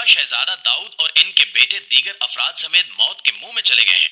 کیا شہزادہ داؤد اور ان کے بیٹے دیگر افراد سمیت موت کے منہ میں چلے گئے ہیں؟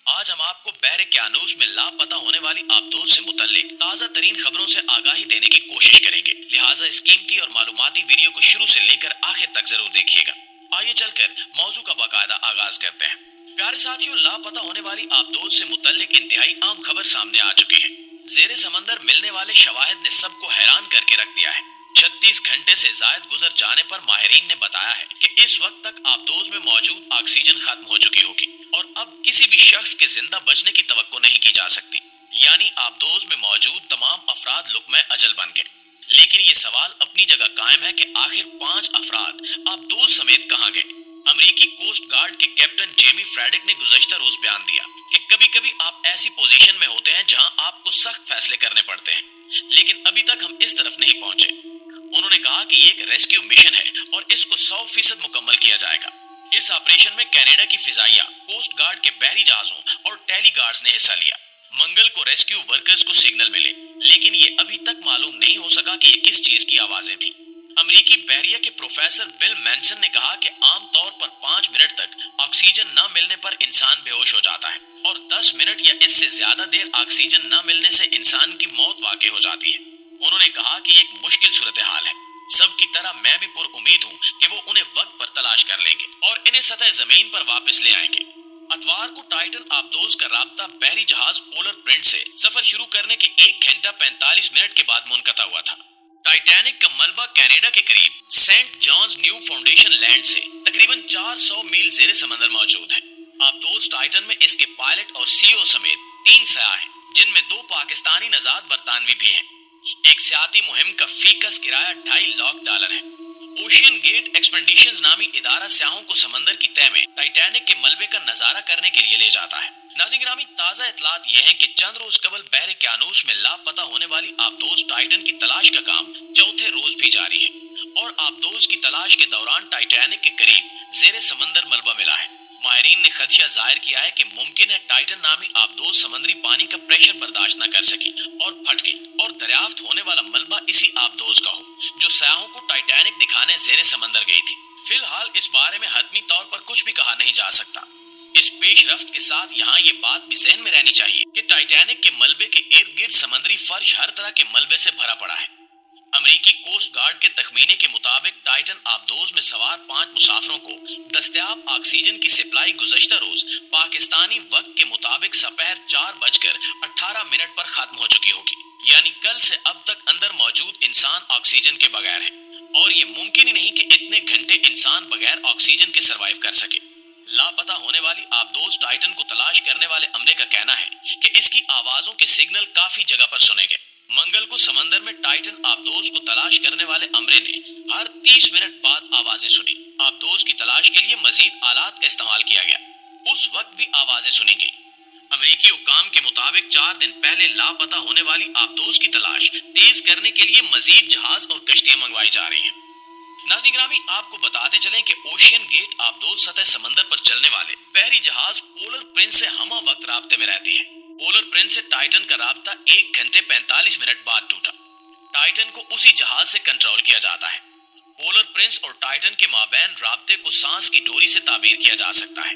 آج ہم آپ کو بحر قیانوس میں لاپتہ ہونے والی آبدوز سے متعلق تازہ ترین خبروں سے آگاہی دینے کی کوشش کریں گے، لہٰذا اس قیمتی اور معلوماتی ویڈیو کو شروع سے لے کر آخر تک ضرور دیکھیے گا۔ آئیے چل کر موضوع کا باقاعدہ آغاز کرتے ہیں۔ پیارے ساتھیوں، لاپتہ ہونے والی آبدوز سے متعلق انتہائی عام خبر سامنے آ چکی ہے۔ زیر سمندر ملنے والے شواہد نے سب کو حیران کر کے رکھ دیا ہے۔ 36 گھنٹے سے زائد گزر جانے پر ماہرین نے بتایا ہے کہ اس وقت تک آبدوز میں موجود آکسیجن ختم ہو چکی ہوگی اور اب کسی بھی شخص کے زندہ بچنے کی توقع نہیں کی جا سکتی، یعنی آبدوز میں موجود تمام افراد لقمہ اجل بن گئے۔ لیکن یہ سوال اپنی جگہ قائم ہے کہ آخر 5 افراد آبدوز سمیت کہاں گئے؟ امریکی کوسٹ گارڈ کے کیپٹن جیمی فریڈک نے گزشتہ روز بیان دیا کہ کبھی کبھی آپ ایسی پوزیشن میں ہوتے ہیں جہاں آپ کو سخت فیصلے کرنے پڑتے ہیں، لیکن ابھی تک ہم اس طرف نہیں پہنچے۔ انہوں نے کہا کہ یہ ایک ریسکیو مشن ہے اور اس کو 100% مکمل کیا جائے گا۔ اس آپریشن میں کینیڈا کی فضائیہ، کوسٹ گارڈ کے بحری جہازوں اور ٹیلی گارڈز نے حصہ لیا۔ منگل کو ریسکیو ورکرز کو سگنل ملے، لیکن یہ ابھی تک معلوم نہیں ہو سکا کہ یہ کس چیز کی آوازیں تھیں۔ امریکی بحریہ کے پروفیسر بل مینسن نے کہا کہ عام طور پر 5 منٹ تک آکسیجن نہ ملنے پر انسان بے ہوش ہو جاتا ہے اور 10 منٹ یا اس سے زیادہ دیر آکسیجن نہ ملنے سے انسان کی موت واقع ہو جاتی ہے۔ انہوں نے کہا کہ یہ ایک مشکل صورتحال ہے۔ سب کی طرح میں بھی پر امید ہوں کہ وہ انہیں وقت پر تلاش کر لیں گے اور انہیں سطح زمین پر واپس لے آئیں گے۔ اتوار کو ٹائٹن آبدوز کا رابطہ بحری جہاز پولر پرنٹ سے سفر شروع کرنے کے 1 گھنٹہ 45 منٹ کے بعد منقطع ہوا تھا۔ ٹائٹینک کا ملبہ کینیڈا کے قریب سینٹ جانز نیو فاؤنڈیشن لینڈ سے تقریباً 400 میل زیر سمندر موجود ہے۔ آبدوز ٹائٹن میں اس کے پائلٹ اور سی او سمیت 3 سیاح ہیں، جن میں 2 پاکستانی نژاد برطانوی بھی ہیں۔ ایک سیاحتی مہم کا فیکس کرایہ $2.5 لاکھ ہے۔ اوشین گیٹ ایکسپیڈیشنز نامی ادارہ سیاحوں کو سمندر کی تہہ میں ٹائٹینک کے ملبے کا نظارہ کرنے کے لیے لے جاتا ہے۔ ناظرین گرامی، تازہ اطلاعات یہ ہیں کہ چند روز قبل بحر قیانوس میں لاپتہ ہونے والی آبدوز ٹائٹن کی تلاش کا کام چوتھے روز بھی جاری ہے اور آبدوز کی تلاش کے دوران ٹائٹینک کے قریب زیر سمندر ملبہ ملا ہے۔ ماہرین نے خدشہ ظاہر کیا ہے کہ ممکن ہے ٹائٹن نامی آبدوز سمندری پانی کا پریشر برداشت نہ کر سکی اور پھٹ گئی اور دریافت ہونے والا ملبہ اسی آبدوز کا ہو جو سیاحوں کو ٹائٹینک دکھانے زیر سمندر گئی تھی۔ فی الحال اس بارے میں حتمی طور پر کچھ بھی کہا نہیں جا سکتا۔ اس پیش رفت کے ساتھ یہاں یہ بات بھی ذہن میں رہنی چاہیے کہ ٹائٹینک کے ملبے کے ارد گرد سمندری فرش ہر طرح کے ملبے سے بھرا پڑا ہے۔ امریکی کوسٹ گارڈ کے تخمینے کے مطابق ٹائٹن آبدوز میں سوار 5 مسافروں کو دستیاب آکسیجن کی سپلائی گزشتہ روز پاکستانی وقت کے مطابق سپہر 4:18 پر ختم ہو چکی ہوگی، یعنی کل سے اب تک اندر موجود انسان آکسیجن کے بغیر ہیں اور یہ ممکن ہی نہیں کہ اتنے گھنٹے انسان بغیر آکسیجن کے سروائیو کر سکے۔ لاپتہ ہونے والی آبدوز ٹائٹن کو تلاش کرنے والے عملے کا کہنا ہے کہ اس کی آوازوں کے سگنل کافی جگہ پر سنے گئے۔ منگل کو سمندر میں ٹائٹن آبدوز کو تلاش کرنے والے عملے نے ہر 30 منٹ بعد آوازیں سنی۔ آبدوز کی تلاش کے لیے مزید آلات کا استعمال کیا گیا، اس وقت بھی آوازیں سنی گئیں۔ امریکی حکام کے مطابق 4 دن پہلے لاپتہ ہونے والی آبدوز کی تلاش تیز کرنے کے لیے مزید جہاز اور کشتیاں منگوائی جا رہی ہیں۔ ناظرین گرامی، آپ کو بتاتے چلیں کہ اوشین گیٹ آبدوز سطح سمندر پر چلنے والے بحری جہاز پولر پرنس سے ہمہ وقت رابطے میں رہتی ہے۔ پولر پرنس سے ٹائٹن کا رابطہ 1 گھنٹے 45 منٹ بعد ٹوٹا۔ ٹائٹن کو اسی جہاز سے کنٹرول کیا جاتا ہے۔ پولر پرنس اور ٹائٹن کے مابین رابطے کو سانس کی ڈوری سے تعبیر کیا جا سکتا ہے۔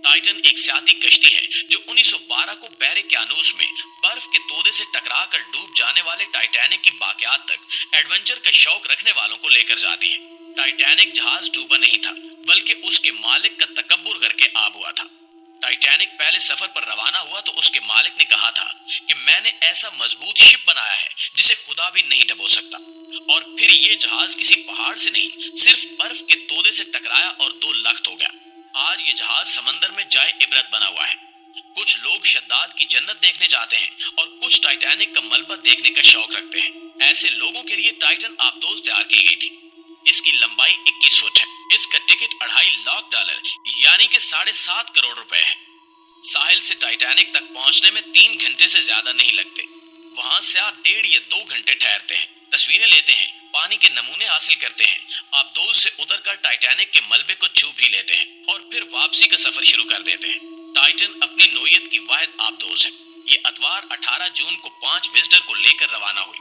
ٹائٹن ایک سیاحتی کشتی ہے جو 1912 کو بحر قیانوس میں برف کے تودے سے ٹکرا کر ڈوب جانے والے ٹائٹینک کی باقیات تک ایڈونچر کا شوق رکھنے والوں کو لے کر جاتی ہے۔ ٹائٹینک جہاز ڈوبا نہیں تھا، بلکہ اس کے مالک کا تکبر کر کے آب ہوا تھا۔ ٹائٹینک پہلے سفر پر روانہ ہوا تو اس کے مالک نے کہا تھا کہ میں نے ایسا مضبوط شپ بنایا ہے جسے خدا بھی نہیں ڈبو سکتا، اور پھر یہ جہاز کسی پہاڑ سے نہیں صرف برف کے تودے سے ٹکرایا اور 2 لخت ہو گیا۔ آج یہ جہاز سمندر میں جائے عبرت بنا ہوا ہے۔ کچھ لوگ شداد کی جنت دیکھنے جاتے ہیں اور کچھ ٹائٹینک کا ملبہ دیکھنے کا شوق رکھتے ہیں۔ ایسے لوگوں کے لیے ٹائٹن آبدوز تیار کی گئی تھی۔ اس کی لمبائی 21 فٹ ہے۔ اس کا ٹکٹ $2.5 لاکھ یعنی کہ 7.5 کروڑ روپے ہے۔ ساحل سے ٹائٹینک تک پہنچنے میں 3 گھنٹے سے زیادہ نہیں لگتے۔ وہاں سیاح 1.5 یا 2 گھنٹے ٹھہرتے ہیں، تصویریں لیتے ہیں، پانی کے نمونے حاصل کرتے ہیں، آبدوز سے اتر کر ٹائٹینک کے ملبے کو چھو بھی لیتے ہیں اور پھر واپسی کا سفر شروع کر دیتے ہیں۔ ٹائٹن اپنی نوعیت کی واحد آبدوز ہے۔ یہ اتوار 18 جون کو 5 وزٹر کو لے کر روانہ ہوئی۔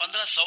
1500